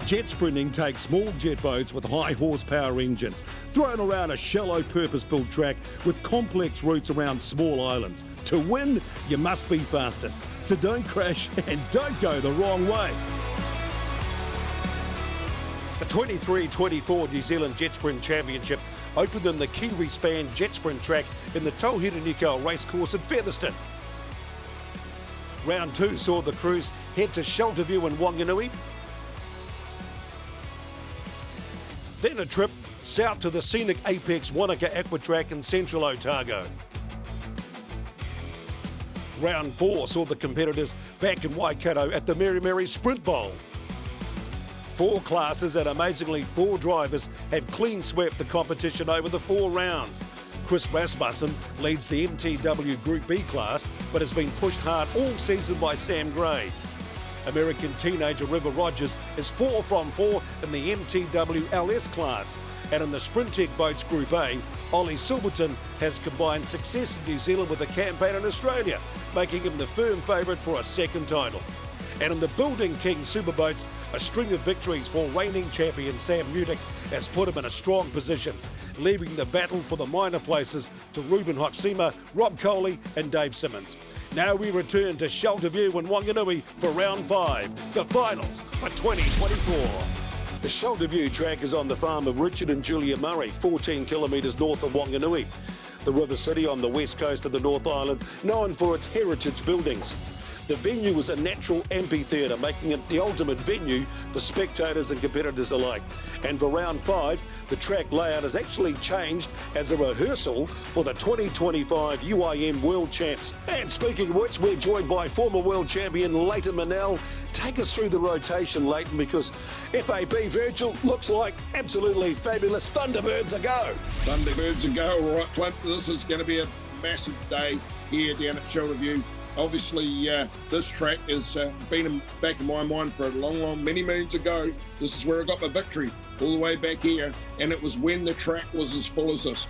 Jet sprinting takes small jet boats with high horsepower engines thrown around a shallow purpose-built track with complex routes around small islands. To win, you must be fastest. So don't crash and don't go the wrong way. The 23-24 New Zealand JetSprint Championship opened in the Kiwi-span JetSprint Track in the Tauhiraniko racecourse at Featherston. Round 2 saw the crews head to ShelterView in Whanganui. Then a trip south to the scenic Apex Wanaka Aqua Track in central Otago. Round 4 saw the competitors back in Waikato at the Mary Mary Sprint Bowl. 4 classes and amazingly 4 drivers have clean swept the competition over the 4 rounds. Chris Rasmussen leads the MTW Group B class but has been pushed hard all season by Sam Gray. American teenager River Rogers is 4 from 4 in the MTW LS class. And in the Sprint Tech Boats Group A, Ollie Silverton has combined success in New Zealand with a campaign in Australia, making him the firm favourite for a second title. And in the Building King Superboats, a string of victories for reigning champion Sam Mudick has put him in a strong position, leaving the battle for the minor places to Ruben Hoxima, Rob Coley and Dave Simmons. Now we return to ShelterView in Whanganui for round 5, the finals for 2024. The ShelterView track is on the farm of Richard and Julia Murray, 14 kilometres north of Whanganui, the river city on the west coast of the North Island, known for its heritage buildings. The venue was a natural amphitheatre, making it the ultimate venue for spectators and competitors alike. And for round 5, the track layout has actually changed as a rehearsal for the 2025 UIM World Champs. And speaking of which, we're joined by former world champion Leighton Manel. Take us through the rotation, Leighton, because FAB Virgil looks like absolutely fabulous. Thunderbirds a go. Thunderbirds a go. All right, Clint, this is going to be a massive day here down at ShelterView. Obviously, this track has been back in my mind for a long, many moons ago. This is where I got my victory, all the way back here, and it was when the track was as full as this.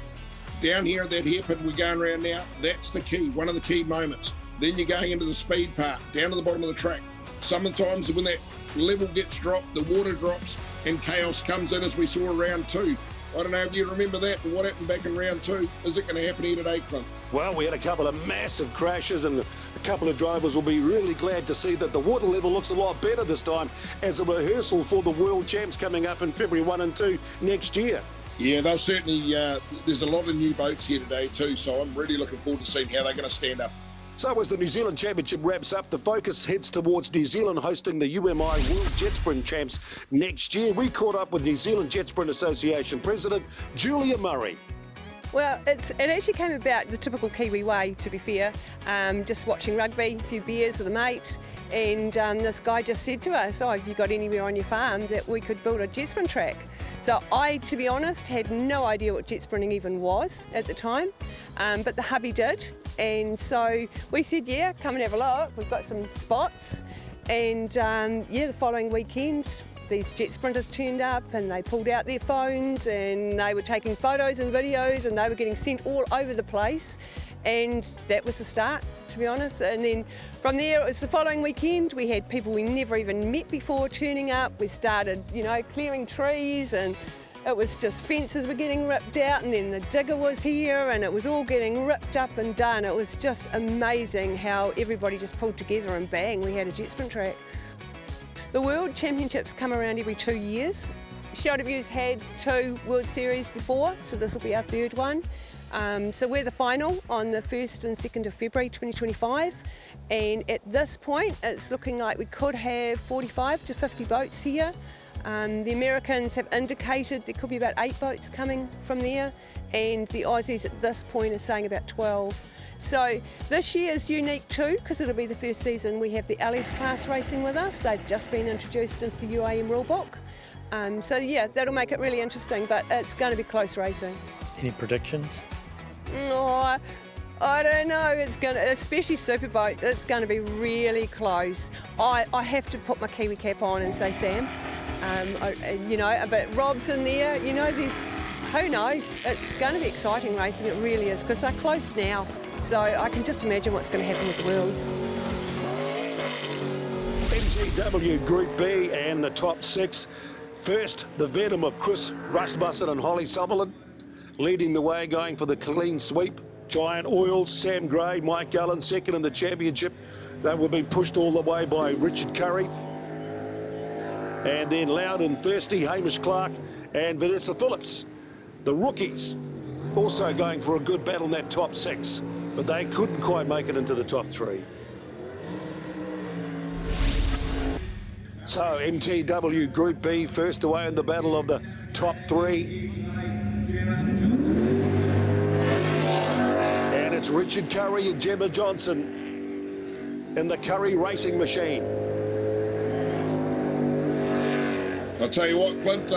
Down here at that hairpin we're going around now, that's the key, one of the key moments. Then you're going into the speed part, down to the bottom of the track. Sometimes when that level gets dropped, the water drops, and chaos comes in, as we saw in round 2. I don't know if you remember that, but what happened back in round 2? Is it going to happen here today, Clint? Well, we had a couple of massive crashes and a couple of drivers will be really glad to see that the water level looks a lot better this time as a rehearsal for the World Champs coming up in February 1 and 2 next year. Yeah, they'll certainly, there's a lot of new boats here today too, so I'm really looking forward to seeing how they're going to stand up. So as the New Zealand Championship wraps up, the focus heads towards New Zealand hosting the UMI World JetSprint Champs next year. We caught up with New Zealand JetSprint Association President Julia Murray. Well, it actually came about the typical Kiwi way, to be fair. Just watching rugby, a few beers with a mate, and this guy just said to us, "Oh, have you got anywhere on your farm that we could build a jet sprint track?" So I, to be honest, had no idea what jet sprinting even was at the time, but the hubby did. And so we said, yeah, come and have a look. We've got some spots. And the following weekend, these jet sprinters turned up and they pulled out their phones and they were taking photos and videos and they were getting sent all over the place. And that was the start, to be honest. And then from there, it was the following weekend. We had people we never even met before turning up. We started, clearing trees, and it was just fences were getting ripped out, and then the digger was here and it was all getting ripped up and done. It was just amazing how everybody just pulled together and bang, we had a jet sprint track. The World Championships come around every 2 years. ShelterView's had 2 World Series before, so this will be our 3rd one. So we're the final on the 1st and 2nd of February 2025, and at this point it's looking like we could have 45 to 50 boats here. The Americans have indicated there could be about 8 boats coming from there, and the Aussies at this point are saying about 12. So this year is unique too, because it'll be the first season we have the LS class racing with us. They've just been introduced into the UIM rulebook. So yeah, that'll make it really interesting, but it's going to be close racing. Any predictions? Oh, I don't know. It's going to, especially Superboats, it's going to be really close. I have to put my Kiwi cap on and say Sam. But Rob's in there, there's, who knows? It's going to be exciting racing, it really is, because they're close now. So I can just imagine what's going to happen with the Worlds. MTW Group B and the top 6. First, the Venom of Chris Rasmussen and Holly Sutherland, leading the way, going for the clean sweep. Giant Oils, Sam Gray, Mike Allen, second in the championship. They were being pushed all the way by Richard Curry. And then Loud and Thirsty, Hamish Clark and Vanessa Phillips. The rookies also going for a good battle in that top 6, but they couldn't quite make it into the top 3. So MTW Group B first away in the battle of the top 3. And it's Richard Curry and Gemma Johnson in the Curry Racing Machine. I'll tell you what, Clint,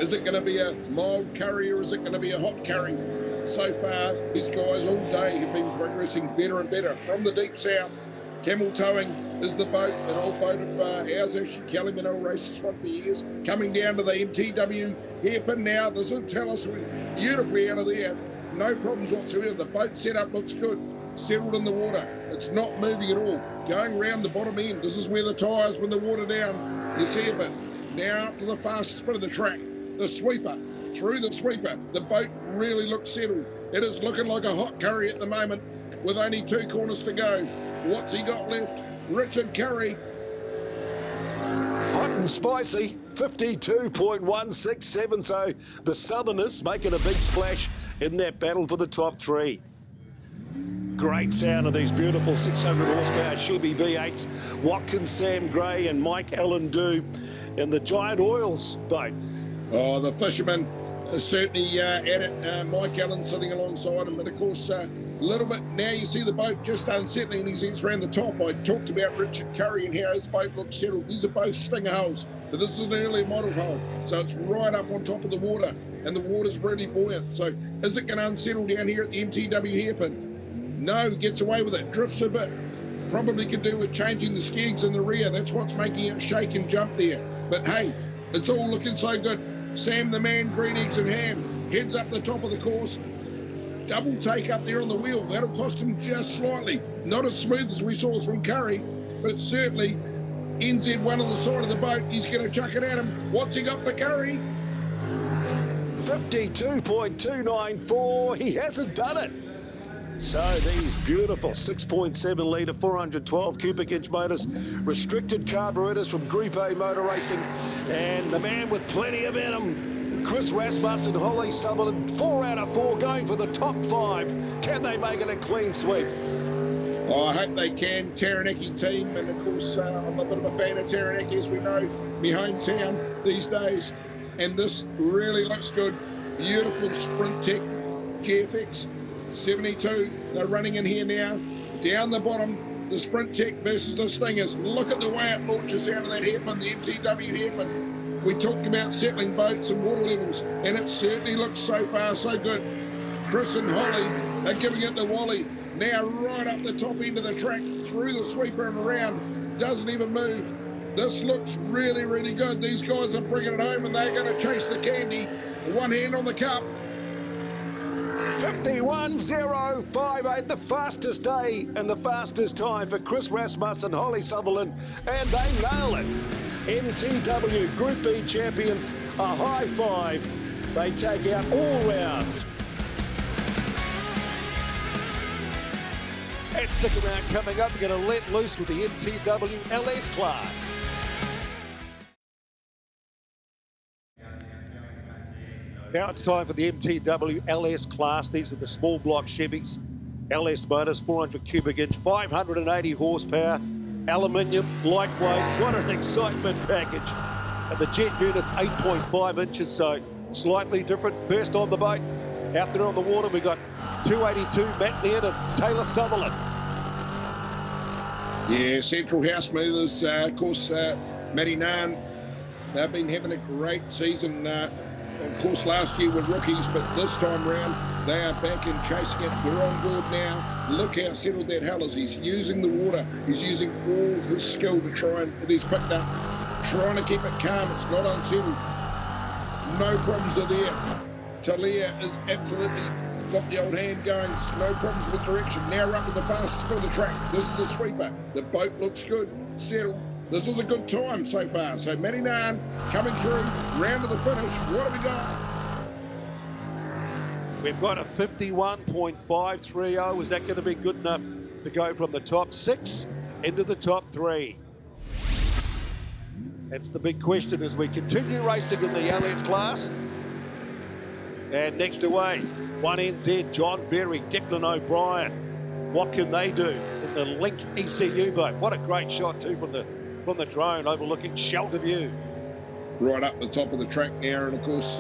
is it going to be a mild curry or is it going to be a hot curry? So far, these guys all day have been progressing better and better. From the deep south, camel towing is the boat, an old boat of ours, actually. Kelly Minnow raced this one for years. Coming down to the MTW hairpin now. This will tell us beautifully out of there. No problems whatsoever. The boat setup looks good. Settled in the water. It's not moving at all. Going round the bottom end. This is where the tyres, when the water down, you see a bit. Now up to the fastest bit of the track. The sweeper. Through the sweeper. The boat really looks settled. It is looking like a hot curry at the moment with only 2 corners to go. What's he got left? Richard Curry. Hot and spicy, 52.167. So the Southerners making a big splash in that battle for the top 3. Great sound of these beautiful 600 horsepower Chevy V8s. Watkins, Sam Gray and Mike Allen do in the Giant Oils boat. Oh, the fisherman is certainly at it. Mike Allen sitting alongside him. And of course, a little bit now you see the boat just unsettling and he's around the top. I talked about Richard Curry and how his boat looks settled. These are both stinger holes, but this is an early model hole. So it's right up on top of the water and the water's really buoyant. So is it going to unsettle down here at the MTW hairpin? No, gets away with it, drifts a bit. Probably could do with changing the skegs in the rear. That's what's making it shake and jump there. But hey, it's all looking so good. Sam the man, green eggs and ham, heads up the top of the course. Double take up there on the wheel. That'll cost him just slightly. Not as smooth as we saw from Curry, but it's certainly NZ1 on the side of the boat. He's going to chuck it at him. What's he got for Curry? 52.294. He hasn't done it. So these beautiful 6.7 litre 412 cubic inch motors, restricted carburetors from Group A Motor Racing, and the man with plenty of venom, Chris Rasmussen, Holly Sutherland, 4 out of 4 going for the top 5. Can they make it a clean sweep? Oh, I hope they can. Taranaki team, and of course I'm a bit of a fan of Taranaki, as we know, my hometown these days, and this really looks good. Beautiful Sprint Tech GFX 72, they're running in here now. Down the bottom, the Sprint Tech versus the Stingers. Look at the way it launches out of that hairpin, the MTW hairpin. We talked about settling boats and water levels, and it certainly looks so far so good. Chris and Holly are giving it the wally. Now right up the top end of the track, through the sweeper and around, doesn't even move. This looks really, really good. These guys are bringing it home, and they're going to chase the candy. One hand on the cup. 51.058, the fastest day and the fastest time for Chris Rasmussen, Holly Sutherland, and they nail it. MTW Group B champions, a high 5. They take out all rounds. And stick around, coming up, we're going to let loose with the MTW LS class. Now it's time for the MTW LS class. These are the small block Chevys. LS motors, 400 cubic inch, 580 horsepower, aluminium, lightweight. What an excitement package. And the jet unit's 8.5 inches, so slightly different. First on the boat, out there on the water, we got 282, Matt Nairn and Taylor Sutherland. Yeah, Central House Movers, of course, Matty Nairn, they've been having a great season. Of course, last year were rookies, but this time round, they are back and chasing it. We're on board now. Look how settled that hell is. He's using the water. He's using all his skill to try and that he's picked up, trying to keep it calm. It's not unsettled. No problems are there. Talia is absolutely got the old hand going. No problems with direction. Now up to the fastest bit of the track. This is the sweeper. The boat looks good, settled. This is a good time so far. So Matty Nan coming through, round to the finish. What have we got? We've got a 51.530. Is that going to be good enough to go from the top 6 into the top 3? That's the big question as we continue racing in the LS class. And next away, 1NZ, John Berry, Declan O'Brien. What can they do in the Link ECU boat? What a great shot too from the drone overlooking ShelterView. Right up the top of the track now, and of course,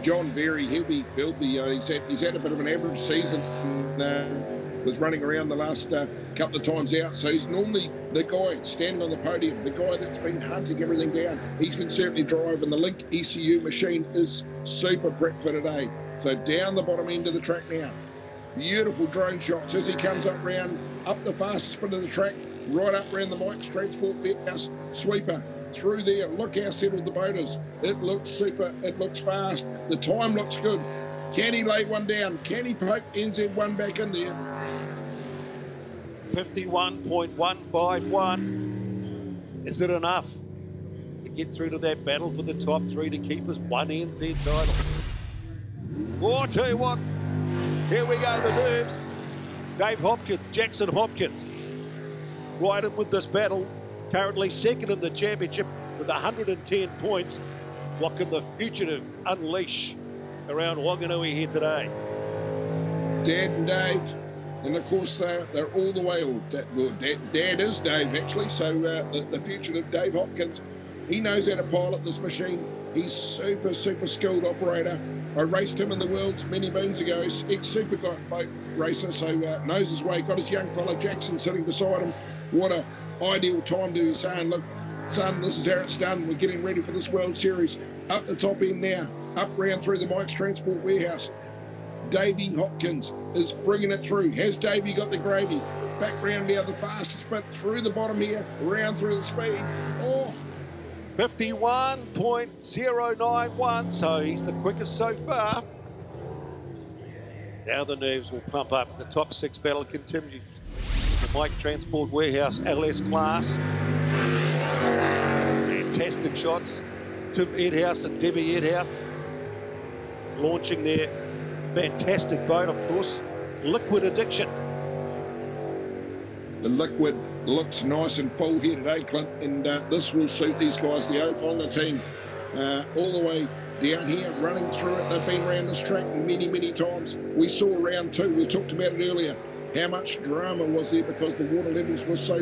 John Berry, he'll be filthy. He's had a bit of an average season. Was running around the last couple of times out, so he's normally the guy standing on the podium, the guy that's been hunting everything down. He can certainly drive, and the Link ECU machine is super prep for today. So down the bottom end of the track now. Beautiful drone shots as he comes up the fastest bit of the track, right up round the Mike's Transport Warehouse sweeper. Through there, look how settled the boat is. It looks super, it looks fast, the time looks good. Can he lay one down? Can he poke NZ1 back in there? 51.151. Is it enough to get through to that battle for the top 3 to keep us 1 NZ title? Oh, I'll tell you what, here we go, the nerves. Dave Hopkins, Jackson Hopkins, right in with this battle. Currently second in the championship with 110 points. What can the fugitive unleash around Whanganui here today? Dad and Dave, and of course they're all the way, Dad is Dave actually, so the fugitive Dave Hopkins, he knows how to pilot this machine. He's super skilled operator. I raced him in the Worlds many moons ago, ex-super boat racer, so knows his way. Got his young fella Jackson sitting beside him. What a ideal time to be saying, look, son, this is how it's done. We're getting ready for this World Series. Up the top end now, up round through the Mike's Transport Warehouse. Davey Hopkins is bringing it through. Has Davey got the gravy? Back round now, the fastest bit through the bottom here, round through the speed. Oh, 51.091, so he's the quickest so far. Now the nerves will pump up. The top 6 battle continues. The Mike Transport Warehouse LS class. Fantastic shots. Tim Edhouse and Debbie Edhouse launching their fantastic boat, of course. Liquid Addiction. The Liquid looks nice and full here today, Clint, and this will suit these guys, the O'Fonga team, all the way down here, running through it. They've been around this track many times. We saw round 2, we talked about it earlier, how much drama was there because the water levels were so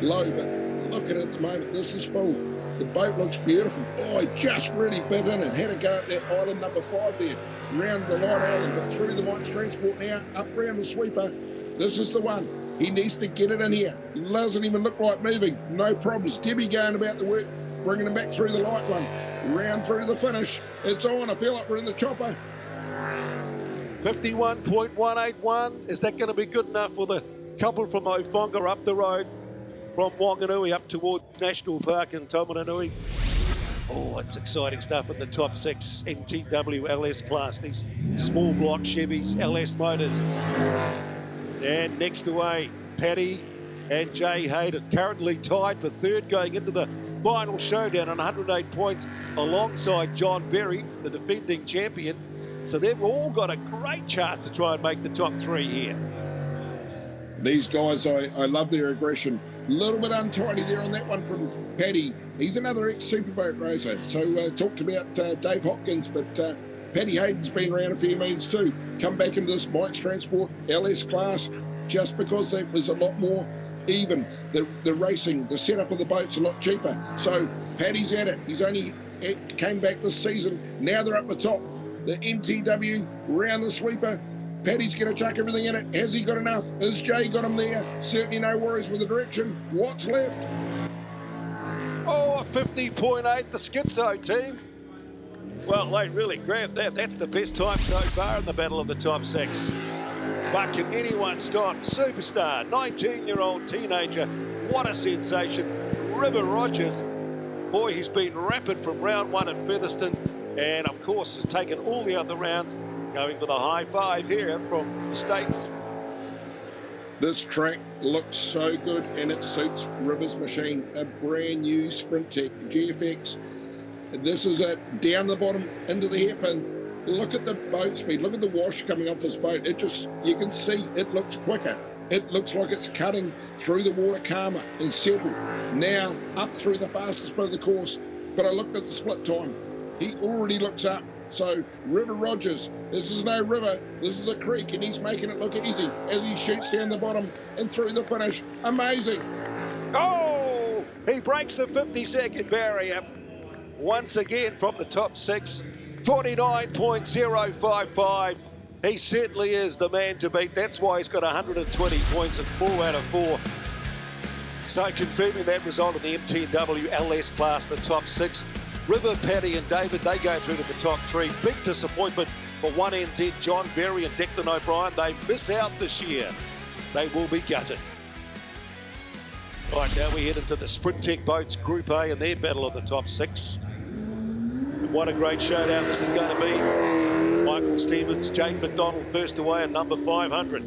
low, but look at it at the moment, this is full. The boat looks beautiful. Oh, he just really bit in and had a go at that island number 5 there, round the light island, but through the Mike's Transport now, up round the sweeper. This is the one. He needs to get it in here. Doesn't even look like moving. No problems. Debbie going about the work, bringing him back through the light one. Round through to the finish. It's on. I feel like we're in the chopper. 51.181. Is that going to be good enough for the couple from O'Fonga up the road from Whanganui up towards National Park in Taumarunui? Oh, it's exciting stuff in the top 6 NTW LS class. These small block Chevys, LS motors. And next away, Paddy and Jay Hayden, currently tied for 3rd going into the final showdown on 108 points alongside John Berry, the defending champion. So they've all got a great chance to try and make the top 3 here. These guys, I love their aggression. A little bit untidy there on that one from Paddy. He's another ex-superboat racer. So talked about Dave Hopkins, but Paddy Hayden's been around a few means too. Come back into this Mike's Transport LS class just because it was a lot more even. The racing, the setup of the boat's a lot cheaper. So Paddy's at it. He's only came back this season. Now they're up the top. The NTW round the sweeper. Paddy's going to chuck everything in it. Has he got enough? Has Jay got him there? Certainly no worries with the direction. What's left? Oh, 50.8, the Schizo team. Well, they really grabbed that. That's the best time so far in the battle of the top 6. But can anyone stop superstar, 19-year-old teenager? What a sensation. River Rogers. Boy, he's been rapid from round 1 at Featherston. And, of course, has taken all the other rounds, going for the high 5 here from the States. This track looks so good and it suits River's machine. A brand new Sprint Tech GFX. This is it, down the bottom into the hairpin. Look at the boat speed, look at the wash coming off this boat. You can see it looks quicker. It looks like it's cutting through the water calmer and settled. Now up through the fastest bit of the course, but I looked at the split time. He already looks up. So River Rogers, this is no river, this is a creek, and he's making it look easy as he shoots down the bottom and through the finish. Amazing. Oh, he breaks the 50-second barrier once again from the top 6. 49.055. He certainly is the man to beat. That's why he's got 120 points and 4 out of 4. So confirming that result in the MTW LS class, the top 6. River, Paddy and David, they go through to the top 3. Big disappointment for 1NZ, John Berry and Declan O'Brien. They miss out this year. They will be gutted. Right, now we head into the Sprint Tech Boats Group A and their battle of the top 6. What a great showdown this is going to be. Michael Stevens, Jake McDonald first away at number 500.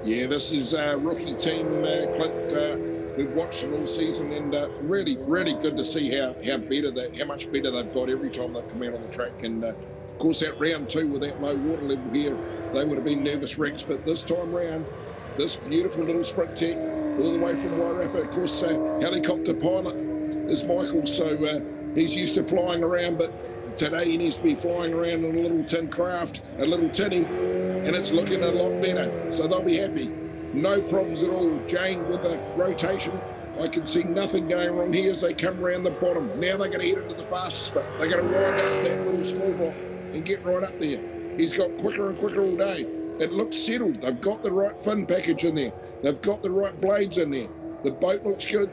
Yeah, this is a rookie team, Clint. We've watched it all season, and really, really good to see how much better they've got every time they come out on the track. And of course, that round 2 with that low water level here, they would have been nervous wrecks. But this time round, this beautiful little Sprint Tech, all the way from Wairarapa, of course, helicopter pilot is Michael, so he's used to flying around, but today he needs to be flying around in a little tin craft, a little tinny, and it's looking a lot better, so they'll be happy. No problems at all. Jane with the rotation, I can see nothing going wrong here as they come around the bottom. Now they're going to head into the fastest bit. They're going to wind up that little small block and get right up there. He's got quicker and quicker all day. It looks settled. They've got the right fin package in there. They've got the right blades in there. The boat looks good.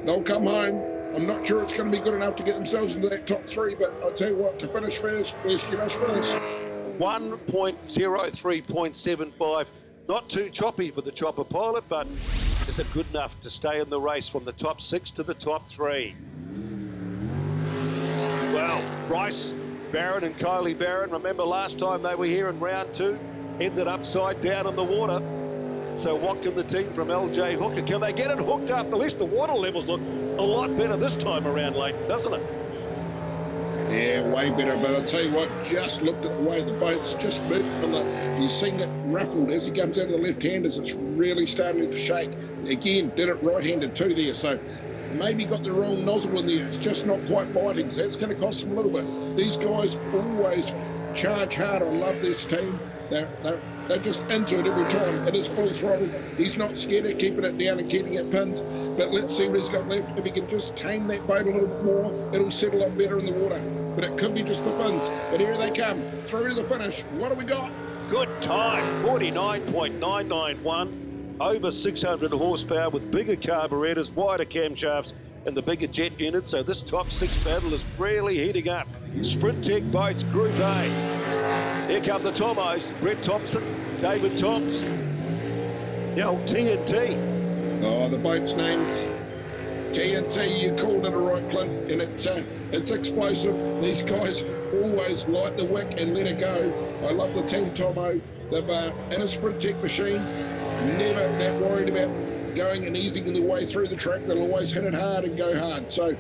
They'll come home. I'm not sure it's going to be good enough to get themselves into that top 3, but I'll tell you what, to finish first, first you must finish. 1.03.75. Not too choppy for the chopper pilot, but is it good enough to stay in the race from the top 6 to the top 3? Well, Bryce Barron and Kylie Barron, remember last time they were here in round 2, ended upside down in the water. So what can the team from LJ Hooker, can they get it hooked up? At least the water levels look a lot better this time around, Leighton, doesn't it? Yeah, way better, but I'll tell you what, just looked at the way the boat's just moved. You're seeing it ruffled as he comes out of the left-handers. It's really starting to shake. Again, did it right-handed too there, so maybe got the wrong nozzle in there. It's just not quite biting, so that's going to cost them a little bit. These guys always charge hard. I love this team. They're just into it every time. It is full throttle. He's not scared of keeping it down and keeping it pinned. But let's see what he's got left. If he can just tame that boat a little bit more, it'll settle up better in the water. But it could be just the fins. But here they come, through to the finish. What do we got? Good time, 49.991. Over 600 horsepower with bigger carburetors, wider camshafts, and the bigger jet unit. So this top 6 battle is really heating up. Sprint Tech Boats Group A. Here come the Tomos, Brett Thompson, David Toms, the old TNT. Oh, the boat's name's TNT. You called it a right, Clint, and it's explosive. These guys always light the wick and let it go. I love the team Tomo. They've in a Sprint Tech machine, never that worried about going and easing their way through the track. They'll always hit it hard and go hard. So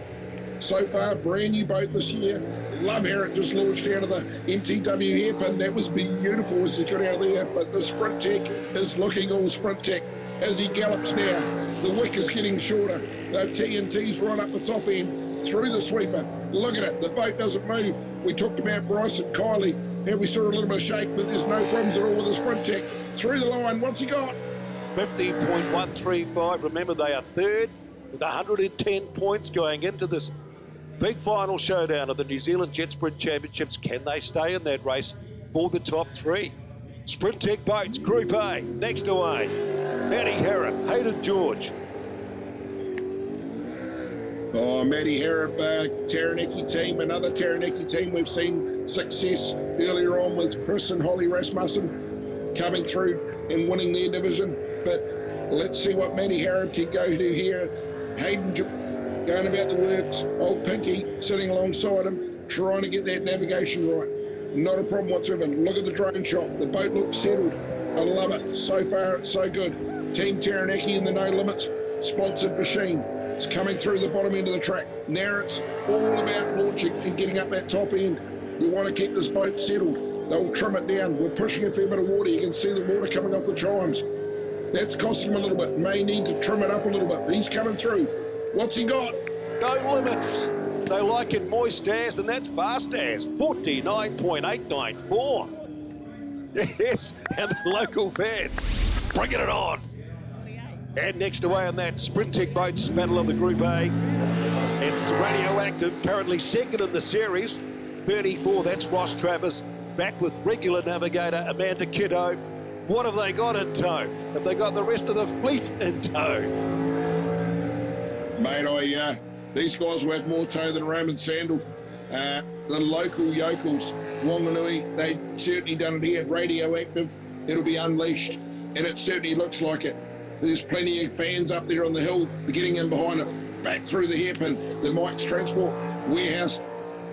far, brand new boat this year. Love how it just launched out of the MTW hairpin. That was beautiful as he got out of there. But the Sprint Tech is looking all Sprint Tech as he gallops now. The wick is getting shorter. The TNT's right up the top end through the sweeper. Look at it. The boat doesn't move. We talked about Bryce and Kylie. Now we saw a little bit of shake, but there's no problems at all with the Sprint Tech. Through the line. What's he got? 50.135. Remember, they are third with 110 points going into this big final showdown of the New Zealand JetSprint Championships. Can they stay in that race for the top 3? Sprint Tech Boats Group A. Next away, Matty Harrop, Hayden George. Oh, Matty Harrop, Taranaki team, another Taranaki team. We've seen success earlier on with Chris and Holly Rasmussen coming through and winning their division. But let's see what Matty Harrop can go to here. Hayden going about the works. Old Pinky sitting alongside him, trying to get that navigation right. not a problem whatsoever. Look at the drone shot. The boat looks settled. I love it. So far, it's so good. Team Taranaki in the No Limits sponsored machine. It's coming through the bottom end of the track. Now it's all about launching and getting up that top end. You want to keep this boat settled. They'll trim it down. We're pushing a fair bit of water. You can see the water coming off the chimes. That's costing him a little bit. May need to trim it up a little bit, but he's coming through. What's he got? No limits. They like it moist as, and that's fast as. 49.894. Yes, and the local fans bringing it on. And next away on that Sprint Tech Boats battle of the Group A, it's Radioactive, currently second in the series. 34, that's Ross Travers, back with regular navigator Amanda Kiddo. What have they got in tow? Have they got the rest of the fleet in tow? Mate, these guys will have more tow than Roman Sandal. The local yokels, Whanganui, they certainly done it here. Radioactive, it'll be unleashed, and it certainly looks like it. There's plenty of fans up there on the hill getting in behind it. Back through the hairpin, the Mike's Transport Warehouse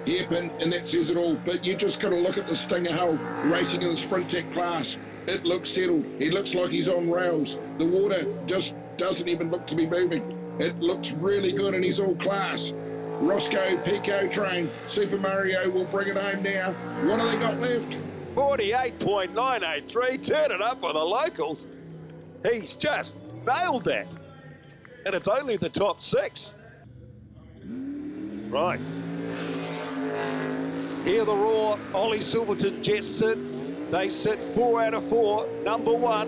hairpin, and that says it all. But you just got to look at the Stinger Hull racing in the Sprint Tech class. It looks settled. He looks like he's on rails. The water just doesn't even look to be moving. It looks really good, and he's all class. Roscoe, Pico train, Super Mario will bring it home now. What have they got left? 48.983, turn it up for the locals. He's just nailed that. And it's only the top 6. Right. Hear the roar. Ollie Silverton, Jess sit. They sit 4 out of 4, number 1.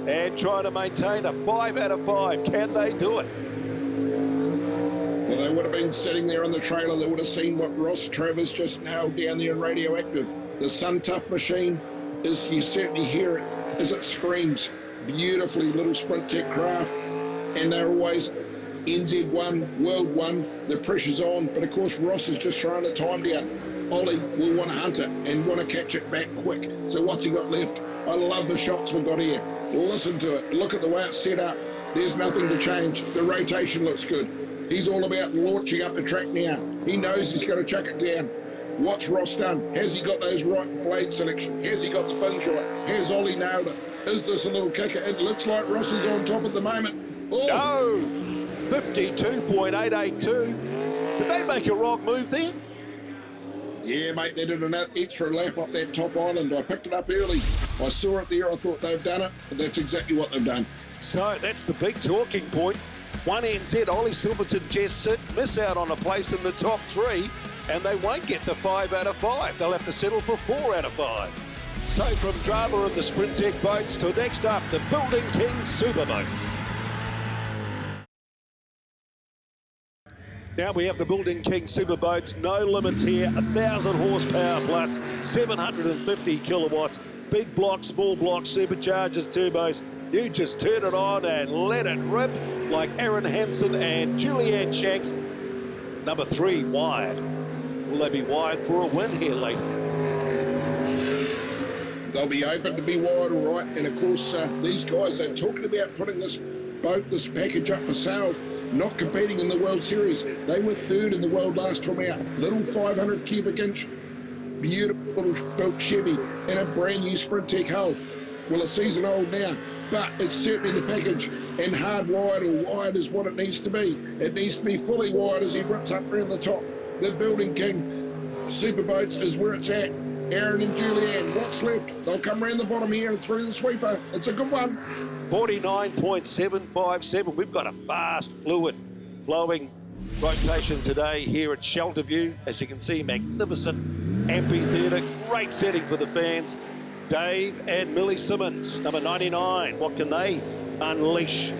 And trying to maintain a 5 out of 5. Can they do it? Well, they would have been sitting there on the trailer. They would have seen what Ross Travers just nailed down there in Radioactive. The Sun Tough machine, is you certainly hear it as it screams. Beautifully little Sprint Tech craft, and they're always NZ1, World 1, the pressure's on, but of course Ross is just throwing the time down. Ollie will want to hunt it and want to catch it back quick. So what's he got left? I love the shots we've got here. Listen to it. Look at the way it's set up. There's nothing to change. The rotation looks good. He's all about launching up the track now. He knows he's got to chuck it down. What's Ross done? Has he got those right blade selection? Has he got the fins right? Has Ollie nailed it? Is this a little kicker? It looks like Ross is on top at the moment. Oh. No! 52.882. Did they make a wrong move there? Yeah, mate, they did an extra lap up that top island. I picked it up early. I saw it there. I thought they've done it, but that's exactly what they've done. So that's the big talking point. 1 NZ, Ollie Silverton, Jess sit, miss out on a place in the top 3, and they won't get the 5 out of 5. They'll have to settle for 4 out of 5. So from drama of the Sprint Tech Boats to next up, the Building King Superboats. Now we have the Building King Superboats, no limits here, 1,000 horsepower plus, 750 kilowatts, big blocks, small blocks, superchargers, turbos. You just turn it on and let it rip like Aaron Hansen and Julianne Shanks. Number 3, wide. Will they be wide for a win here later? They'll be open to be wide, all right. And of course, these guys, they're talking about putting this boat, this package up for sale, not competing in the World Series. They were 3rd in the world last time out. Little 500 cubic inch, beautiful built Chevy and a brand new Sprint Tech hull. Well, a season old now, but it's certainly the package, and hard wide or wide is what it needs to be. It needs to be fully wide as he rips up around the top. The Building King Superboats is where it's at. Aaron and Julianne, what's left? They'll come around the bottom here and through the sweeper. It's a good one. 49.757. We've got a fast, fluid, flowing rotation today here at ShelterView. As you can see, magnificent amphitheatre. Great setting for the fans. Dave and Millie Simmons, number 99. What can they unleash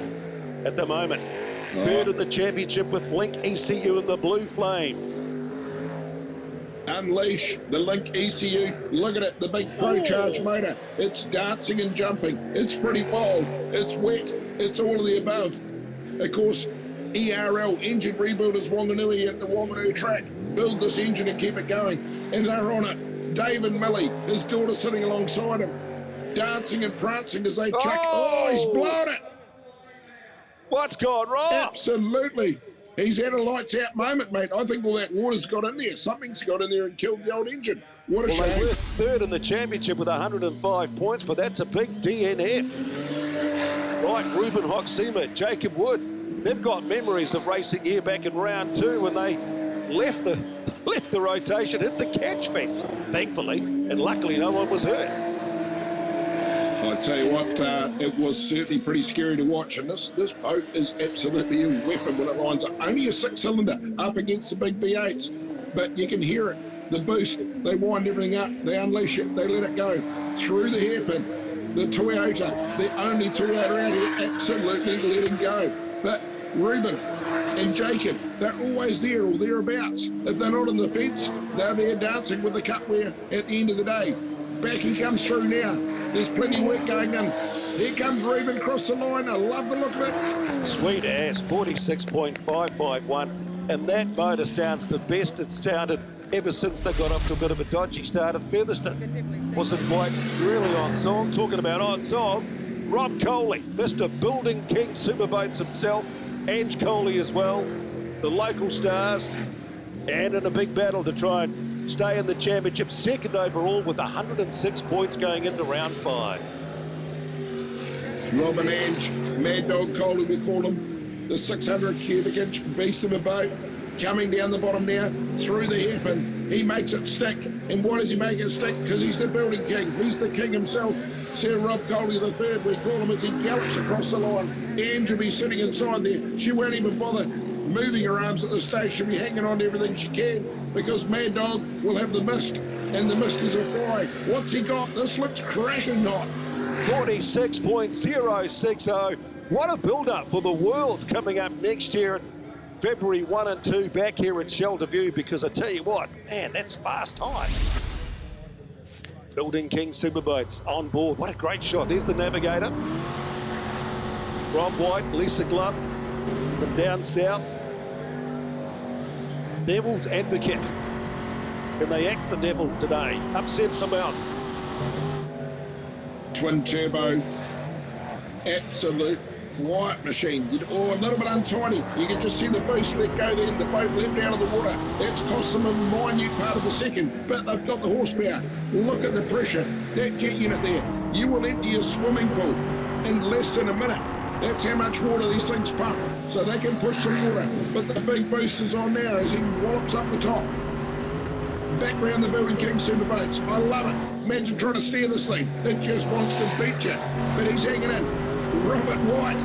at the moment? Third in the championship with Link ECU in the blue flame. Unleash the Link ECU. Look at it, the big pro-charge motor. It's dancing and jumping. It's pretty wild. It's wet. It's all of the above. Of course, ERL, Engine Rebuilders Whanganui at the Whanganui track. Build this engine and keep it going. And they're on it. Dave and Millie, his daughter sitting alongside him, dancing and prancing as they chuck. Oh, he's blown it. What's gone wrong? Absolutely. He's had a lights out moment, mate. I think all that water's got in there. Something's got in there and killed the old engine. What a Well, they shame. were third in the championship with 105 points, but that's a big DNF. Right, Ruben Hoxima, Jacob Wood, they've got memories of racing here back in round 2 when they left the rotation, hit the catch fence, thankfully, and luckily no one was hurt. I tell you what, it was certainly pretty scary to watch, and this boat is absolutely a weapon when it lines up. Only a 6-cylinder up against the big V8s, but you can hear it. The boost, they wind everything up, they unleash it, they let it go through the hairpin. The Toyota, the only Toyota out here, absolutely letting go. But Ruben and Jacob, they're always there or thereabouts. If they're not on the fence, they're there dancing with the cupware at the end of the day. Back he comes through now. There's plenty of work going on. Here comes Ruben across the line. I love the look of it. Sweet ass, 46.551, and that motor sounds the best it's sounded ever since they got off to a bit of a dodgy start at Featherston. Wasn't quite really on song. Talking about on song, Rob Coley, Mr. Building King Superboats himself, Ange Coley as well, the local stars, and in a big battle to try and stay in the championship, second overall with 106 points going into round 5. Rob and Ange, Mad Dog Coley we call him, the 600 cubic inch beast of a boat, coming down the bottom now, through the hairpin. He makes it stick. And why does he make it stick? Because he's the building king. He's the king himself. Sir Rob Coley the third, we call him, as he gallops across the line. Ange will be sitting inside there. She won't even bother moving her arms at the stage. She'll be hanging on to everything she can because Mad Dog will have the mist, and the mist is a fly. What's he got? This looks cracking hot. 46.060. What a build-up for the Worlds coming up next year, February 1 and 2, back here at ShelterView, because I tell you what, man, that's fast time. Building King Superboats on board. What a great shot. There's the navigator. Rob White, Lisa Glove from down south. Devil's advocate. Can they act the devil today? Upset someone else. Twin turbo, absolute quiet machine. A little bit untidy. You can just see the boost let go there. The boat leapt out of the water. That's cost them a minute part of the second, but they've got the horsepower. Look at the pressure. That jet unit there, you will empty a swimming pool in less than a minute. That's how much water these things pump. So they can push some water. But the big boost is on now as he wallops up the top. Back round the Building King Superboats. I love it. Imagine trying to steer this thing. It just wants to beat you. But he's hanging in. Robert White,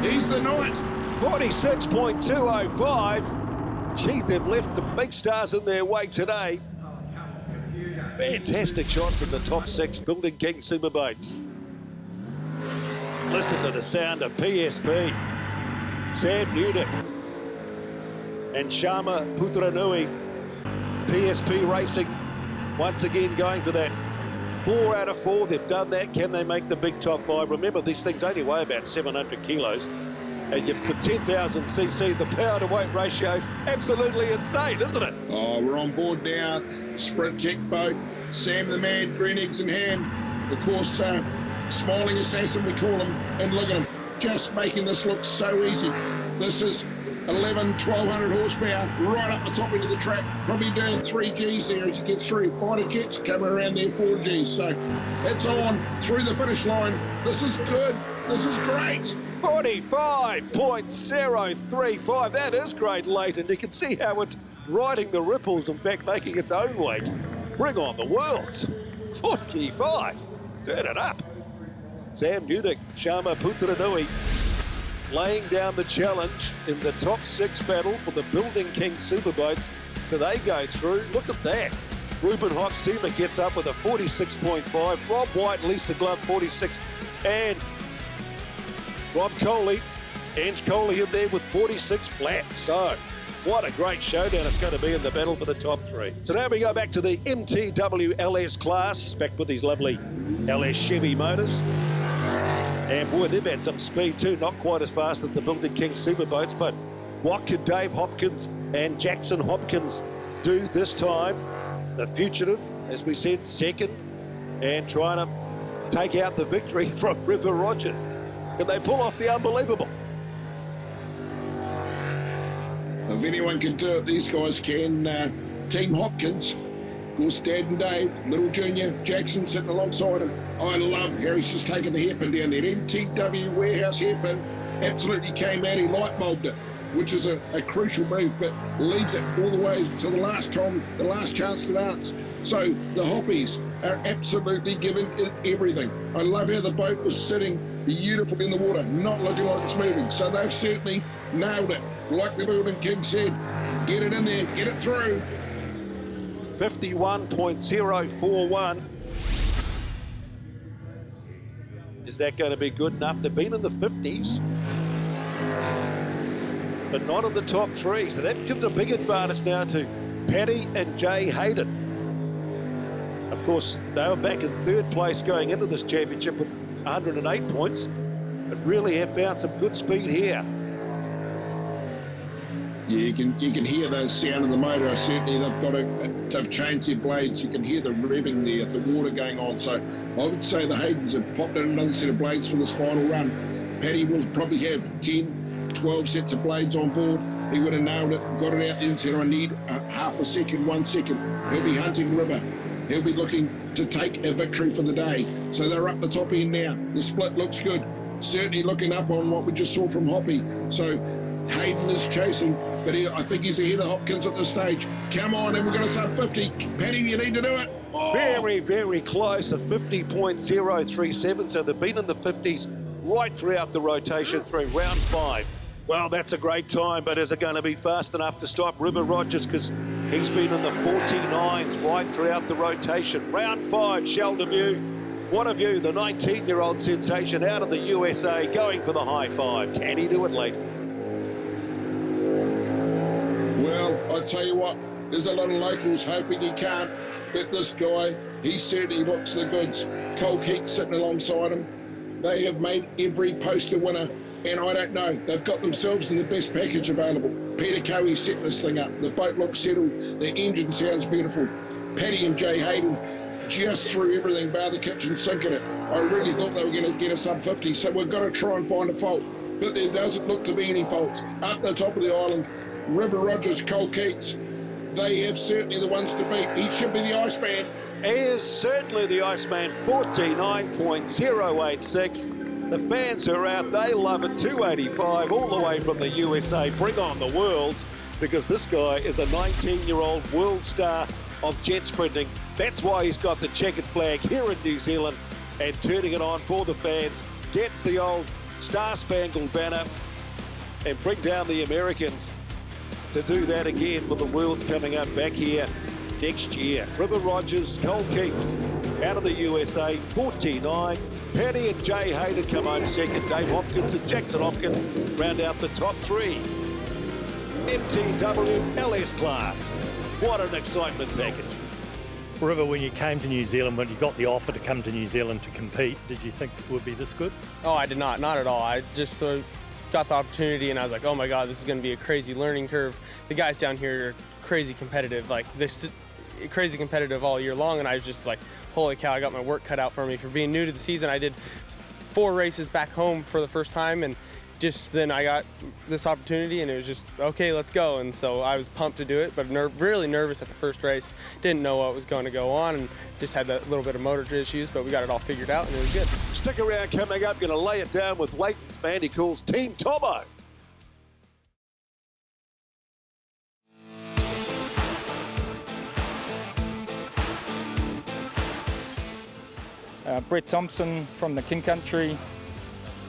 he's the knight. 46.205. Geez, they've left the big stars in their wake today. Fantastic shots in the top 6 Building King Superboats. Listen to the sound of PSP. Sam Newdick and Sharma Putranui. PSP Racing once again going for that 4 out of 4. They've done that. Can they make the big top 5? Remember, these things only weigh about 700 kilos. And you've got 10,000cc. The power to weight ratio is absolutely insane, isn't it? Oh, we're on board now. Sprint Tech boat. Sam the Man, green eggs and ham. Of course, Smiling Assassin, we call him. And look at him, just making this look so easy. This is 1,200 horsepower right up the top end of the track. Probably doing 3 Gs there as you get through. Fighter jets coming around there, 4 Gs. So it's on through the finish line. This is good. This is great. 45.035. That is great, Leighton. You can see how it's riding the ripples, in fact, making its own wake. Bring on the Worlds. 45. Turn it up. Sam Newdick, Sharma Putranui laying down the challenge in the top 6 battle for the Building King Superboats. So they go through. Look at that. Ruben Hoxima gets up with a 46.5. Rob White, Lisa Glove, 46. And Rob Coley, Ange Coley in there with 46 flat. So what a great showdown it's going to be in the battle for the top 3. So now we go back to the MTW LS class, back with these lovely LS Chevy motors. And boy, they've had some speed too, not quite as fast as the Building King Superboats, but what could Dave Hopkins and Jackson Hopkins do this time? The Fugitive, as we said, second, and trying to take out the victory from River Rogers. Can they pull off the unbelievable? If anyone can do it, these guys can. Team Hopkins, of course, Dad and Dave, little junior, Jackson sitting alongside him. I love how he's just taken the hairpin down there. MTW warehouse hairpin absolutely came out. He light bulbed it, which is a crucial move, but leaves it all the way to the last time, the last chance to dance. So the Hoppies are absolutely giving it everything. I love how the boat was sitting beautiful in the water, not looking like it's moving. So they've certainly nailed it. Like the Building King said, get it in there, get it through. 51.041. Is that going to be good enough? They've been in the 50s, but not in the top three. So that gives a big advantage now to Paddy and Jay Hayden. Of course, they were back in third place going into this championship with 108 points, but really have found some good speed here. Yeah, you can hear the sound of the motor. Certainly, they've changed their blades. You can hear the revving there, the water going on. So I would say the Haydens have popped in another set of blades for this final run. Paddy will probably have 10, 12 sets of blades on board. He would have nailed it, got it out there and said, I need half a second, 1 second. He'll be hunting River. He'll be looking to take a victory for the day. So they're up the top end now. The split looks good. Certainly looking up on what we just saw from Hoppy. So Hayden is chasing, but I think he's ahead of Hopkins at this stage. Come on, and we're going to sub 50. Paddy, you need to do it. Oh. Very, very close at 50.037. So they've been in the 50s right throughout the rotation through round 5. Well, that's a great time, but is it going to be fast enough to stop River Rogers? Because he's been in the 49s right throughout the rotation. Round 5, ShelterView. What a view, the 19-year-old sensation out of the USA going for the high five. Can he do it late? Well, I tell you what, there's a lot of locals hoping he can't, but this guy, he certainly looks the goods. Cole Keat sitting alongside him. They have made every poster winner, and I don't know, they've got themselves in the best package available. Peter Coey set this thing up. The boat looks settled. The engine sounds beautiful. Paddy and Jay Hayden just threw everything bar the kitchen sink in it. I really thought they were going to get a sub 50, so we've got to try and find a fault. But there doesn't look to be any faults. Up the top of the island, River Rogers, Cole Keats, they have certainly the ones to beat. He should be the Iceman. He is certainly the Iceman, 49.086. The fans are out, they love it, 285 all the way from the USA. Bring on the worlds, because this guy is a 19-year-old world star of jet sprinting. That's why he's got the checkered flag here in New Zealand and turning it on for the fans. Gets the old Star-Spangled Banner and bring down the Americans to do that again for the Worlds coming up back here next year. River Rogers, Cole Keats out of the USA, 49. Paddy and Jay Hayden come home second. Dave Hopkins and Jackson Hopkins round out the top 3. MTW LS class. What an excitement package. River, when you came to New Zealand, when you got the offer to come to New Zealand to compete, did you think it would be this good? Oh, I did not at all. I just got the opportunity and I was like, oh my God, this is going to be a crazy learning curve. The guys down here are crazy competitive, like this crazy competitive all year long, and I was just like, holy cow, I got my work cut out for me. For being new to the season, I did 4 races back home for the first time, and just then I got this opportunity and it was just, okay, let's go. And so I was pumped to do it, but really nervous at the first race. Didn't know what was going to go on and just had that little bit of motor issues, but we got it all figured out and it was good. Stick around, coming up, going to lay it down with Leighton's band he calls Team Tomo. Brett Thompson from the King Country,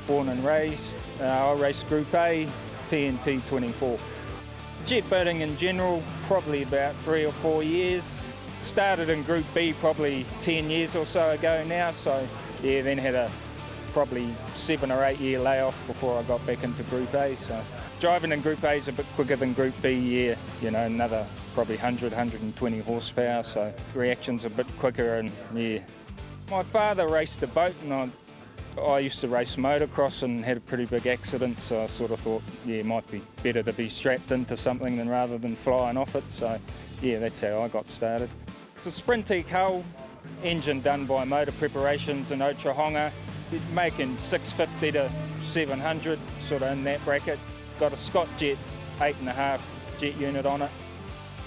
born and raised. I raced Group A, TNT 24. Jet boating in general, probably about 3 or 4 years. Started in Group B probably 10 years or so ago now, so yeah, then had a probably 7 or 8 year layoff before I got back into Group A. So driving in Group A is a bit quicker than Group B, yeah, you know, another probably 100, 120 horsepower, so reaction's a bit quicker, and yeah. My father raced a boat and I used to race motocross and had a pretty big accident, so I sort of thought, yeah, it might be better to be strapped into something than rather than flying off it, so yeah, that's how I got started. It's a Sprintique hull, engine done by Motor Preparations in Otahonga, making 650 to 700, sort of in that bracket. Got a Scott Jet 8.5 jet unit on it.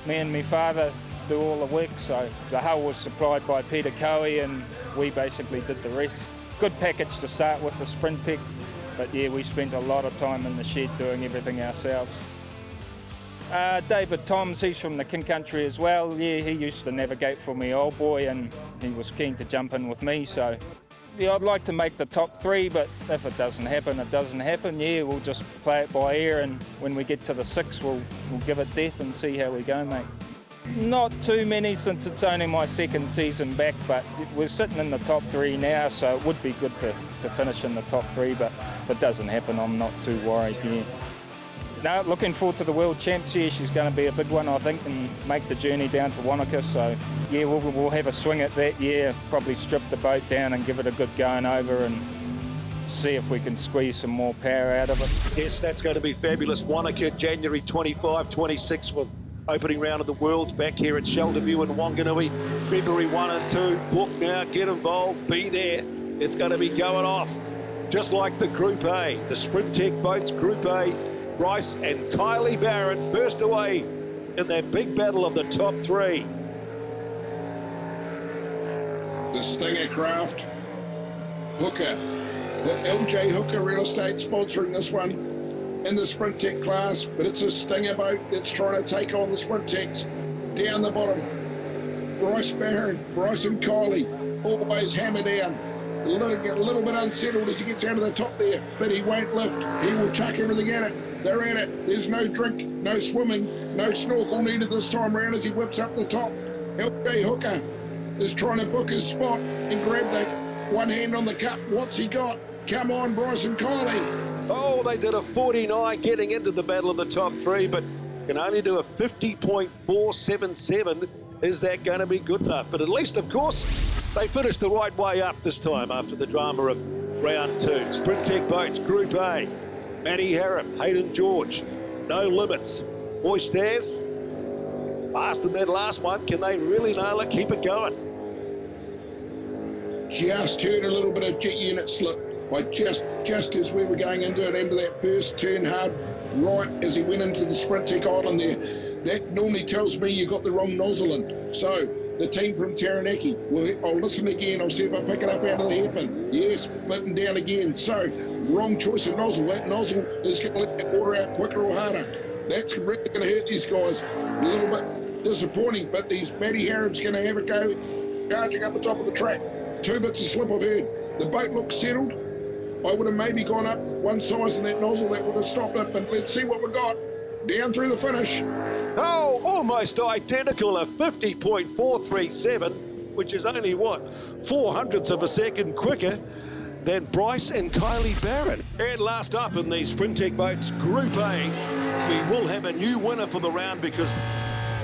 Me and my father do all the work, so the hull was supplied by Peter Cowie and we basically did the rest. Good package to start with, the Sprint Tech, but yeah, we spent a lot of time in the shed doing everything ourselves. David Toms, he's from the King Country as well. Yeah, he used to navigate for me old boy and he was keen to jump in with me, so yeah, I'd like to make the top 3, but if it doesn't happen, it doesn't happen. Yeah, we'll just play it by ear, and when we get to the 6, we'll give it death and see how we go, mate. Not too many since it's only my second season back, but we're sitting in the top 3 now, so it would be good to finish in the top 3, but if it doesn't happen, I'm not too worried, yeah. No, looking forward to the World Champs. Yeah, she's going to be a big one, I think, and make the journey down to Whanganui. So, yeah, we'll have a swing at that, yeah, probably strip the boat down and give it a good going over and see if we can squeeze some more power out of it. Yes, that's going to be fabulous. Whanganui, January 25, 26 for opening round of the Worlds back here at ShelterView in Whanganui. February 1 and 2. Book now, get involved, be there. It's going to be going off. Just like the Group A, the Sprint Tech boats, Group A. Bryce and Kylie Barron first away in that big battle of the top 3. The Stinger Craft, Hooker, the LJ Hooker Real Estate sponsoring this one in the Sprint Tech class, but it's a Stinger boat that's trying to take on the Sprint Techs. Down the bottom, Bryce and Kylie, always hammer down. Get a little bit unsettled as he gets out of the top there, but he won't lift. He will chuck everything at it. They're at it. There's no drink, no swimming, no snorkel needed this time around as he whips up the top. LJ Hooker is trying to book his spot and grab the one hand on the cup. What's he got? Come on, Bryce and Kylie. Oh, they did a 49 getting into the battle of the top 3, but can only do a 50.477. Is that going to be good enough? But at least, of course, they finished the right way up this time after the drama of round 2. Sprint Tech boats, Group A. Maddie Harrop, Hayden George, No Limits. Boy Stairs, faster than that last one. Can they really nail it? Keep it going. Just heard a little bit of jet unit slip. Just as we were going into that first turn hard right as he went into the Sprint Tech island there. That normally tells me you got the wrong nozzle in. So the team from Taranaki, I'll listen again. I'll see if I pick it up out of the hairpin. Yes, flipping down again. So wrong choice of nozzle. That nozzle is going to let that water out quicker or harder. That's really going to hurt these guys. A little bit disappointing, but these Matty Harrob's going to have a go charging up the top of the track. 2 bits of slip I've heard. The boat looks settled. I would have maybe gone up one size in that nozzle. That would have stopped it, but let's see what we got. Down through the finish. Oh, almost identical, a 50.437, which is only, 0.04 of a second quicker than Bryce and Kylie Barron. And last up in the Sprint Tech boats, Group A, we will have a new winner for the round because,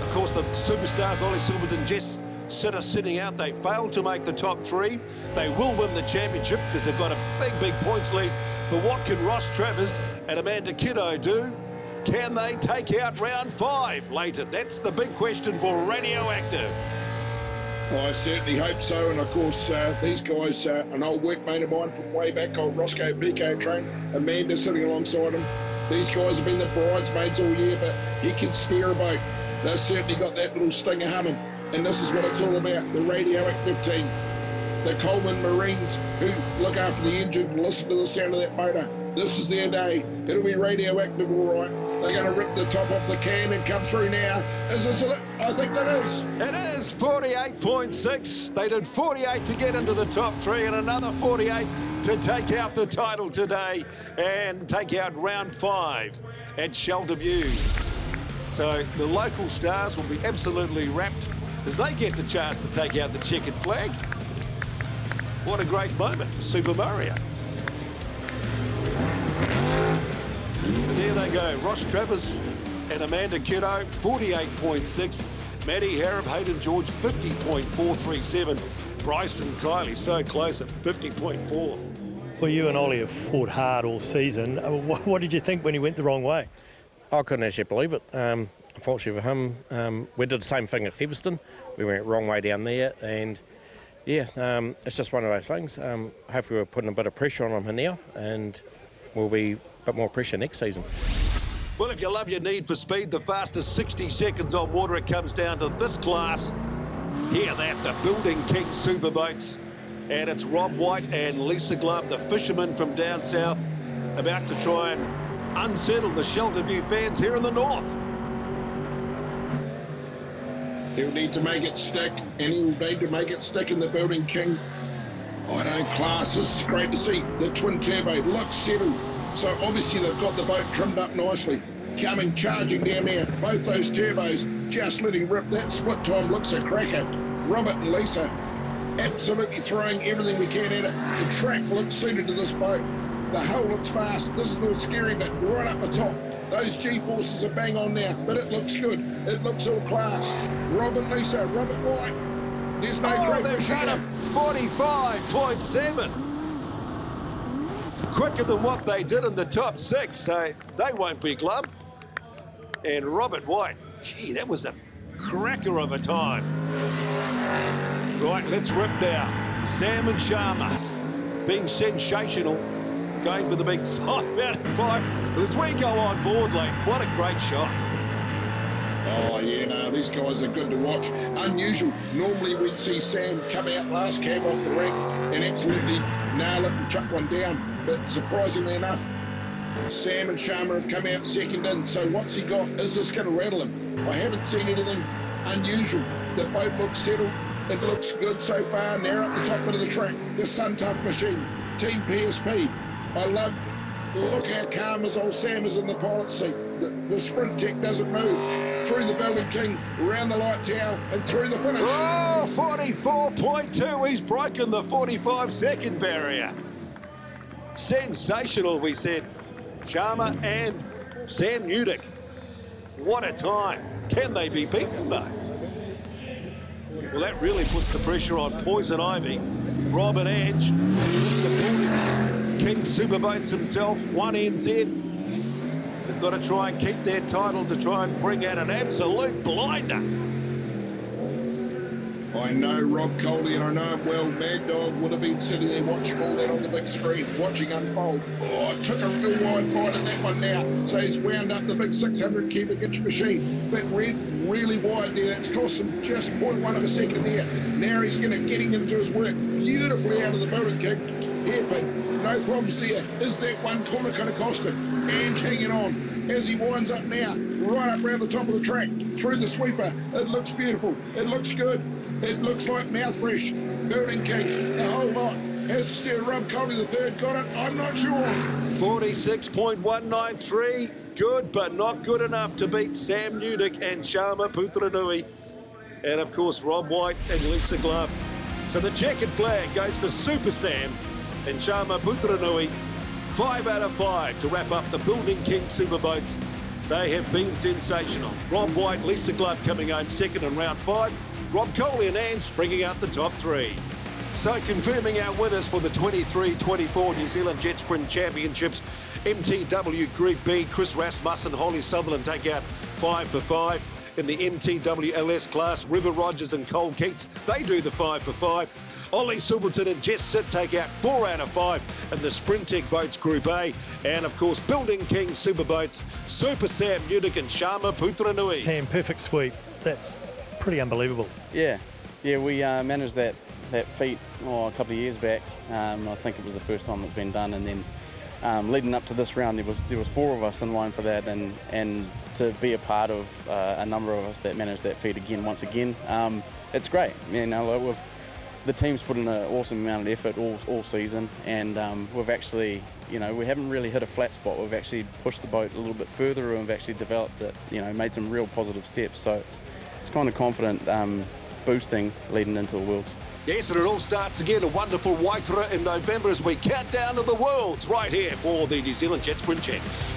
of course, the superstars, Ollie Silverton, Jess Sitter sitting out. They failed to make the top 3. They will win the championship because they've got a big points lead. But what can Ross Travers and Amanda Kiddo do? Can they take out round 5 later? That's the big question for Radioactive. I certainly hope so. And of course, these guys, an old workmate of mine from way back, old Roscoe PK train, Amanda sitting alongside him. These guys have been the bridesmaids all year, but he can steer a boat. They've certainly got that little stinger humming. And this is what it's all about, the Radioactive team. The Coleman Marines who look after the engine and listen to the sound of that motor. This is their day. It'll be Radioactive all right. They're going to rip the top off the can and come through now. Is this it? I think that is. It is 48.6. They did 48 to get into the top 3 and another 48 to take out the title today and take out round 5 at ShelterView. So the local stars will be absolutely rapt as they get the chance to take out the checkered flag. What a great moment for Super Mario. So there they go, Ross Travers and Amanda Kiddo, 48.6. Maddie Harrop, Hayden George, 50.437. Bryce and Kylie so close at 50.4. Well, you and Ollie have fought hard all season. What did you think when he went the wrong way? I couldn't actually believe it. Unfortunately for him, we did the same thing at Featherston. We went the wrong way down there, and yeah, it's just one of those things. Hopefully we're putting a bit of pressure on him now, and we'll be a bit more pressure next season. Well, if you love your Need for Speed, the fastest 60 seconds on water, it comes down to this class. Hear that, the Building King Superboats. And it's Rob White and Lisa Glove, the fishermen from down south, about to try and unsettle the ShelterView fans here in the north. He'll need to make it stick, and he'll need to make it stick in the Building King. I don't class, this is great to see. The twin turbo looks settled. So obviously they've got the boat trimmed up nicely. Coming, charging down there. Both those turbos just letting rip. That split time looks a cracker. Robert and Lisa absolutely throwing everything we can at it. The track looks suited to this boat. The hull looks fast. This is the scary bit right up the top. Those G-forces are bang on now, but it looks good. It looks all class. Rob and Lisa, Robert White. There's no they've done a 45.7. Quicker than what they did in the top 6, so they won't be glubbed. And Robert White, gee, that was a cracker of a time. Right, let's rip now. Sam and Sharma being sensational, going for the big 5 out of 5. As we go on board, like, what a great shot. Oh, yeah, no, these guys are good to watch. Unusual. Normally we'd see Sam come out last cab off the rank and absolutely nail it and chuck one down. But surprisingly enough, Sam and Sharma have come out second in. So what's he got? Is this going to rattle him? I haven't seen anything unusual. The boat looks settled. It looks good so far. Now up the top bit of the track, the Suntuck machine, Team PSP. I love, look how calm as old Sam is in the pilot seat. The sprint deck doesn't move. Through the Building King, around the light tower, and through the finish. Oh, 44.2. He's broken the 45-second barrier. Sensational, we said. Sharma and Sam Newdick. What a time. Can they be beaten, though? Well, that really puts the pressure on Poison Ivy. Rob and Ange, Mr. Building King Superboats himself, 1NZ. They've got to try and keep their title to try and bring out an absolute blinder. I know Rob Coley, and I know him well. Mad Dog would have been sitting there watching all that on the big screen, watching unfold. Oh, took a real wide bite at that one now. So he's wound up the big 600 cubic inch machine. But really wide there. That's cost him just 0.1 of a second there. Now he's getting into his work beautifully out of the Building King. Hairpin, no problems there. Is that one corner going to cost him? And hanging on as he winds up now, right up around the top of the track, through the sweeper. It looks beautiful. It looks good. It looks like mouth fresh. Building King, the whole lot. Has Rob Coley the third got it? I'm not sure. 46.193. Good, but not good enough to beat Sam Newdick and Sharma Putranui. And, of course, Rob White and Lisa Glove. So the checkered flag goes to Super Sam and Sharma Putranui. 5 out of 5 to wrap up the Building King Superboats. They have been sensational. Rob White, Lisa Glove coming home second in round 5. Rob Coley and Ange bringing out the top 3. So confirming our winners for the 23-24 New Zealand JetSprint Championships. MTW Group B, Chris Rasmussen, Holly Sutherland take out 5 for 5. In the MTWLS class, River Rogers and Cole Keats, they do the 5 for 5. Ollie Silverton and Jess Sitt take out 4 out of 5 in the Sprint Tech Boats Group A. And, of course, Building King Superboats, Super Sam Newdick and Sharma Putranui. Sam, perfect sweep. That's pretty unbelievable. Yeah, we managed that feat a couple of years back. I think it was the first time it's been done, and then leading up to this round, there was 4 of us in line for that, and to be a part of a number of us that managed that feat once again, it's great. You know, the team's put in an awesome amount of effort all season, and we've actually, you know, we haven't really hit a flat spot. We've actually pushed the boat a little bit further, and we've actually developed it. You know, made some real positive steps. So it's kind of confident boosting leading into the Worlds. Yes, and it all starts again a wonderful Waitara in November as we count down to the Worlds right here for the New Zealand JetSprint Champs.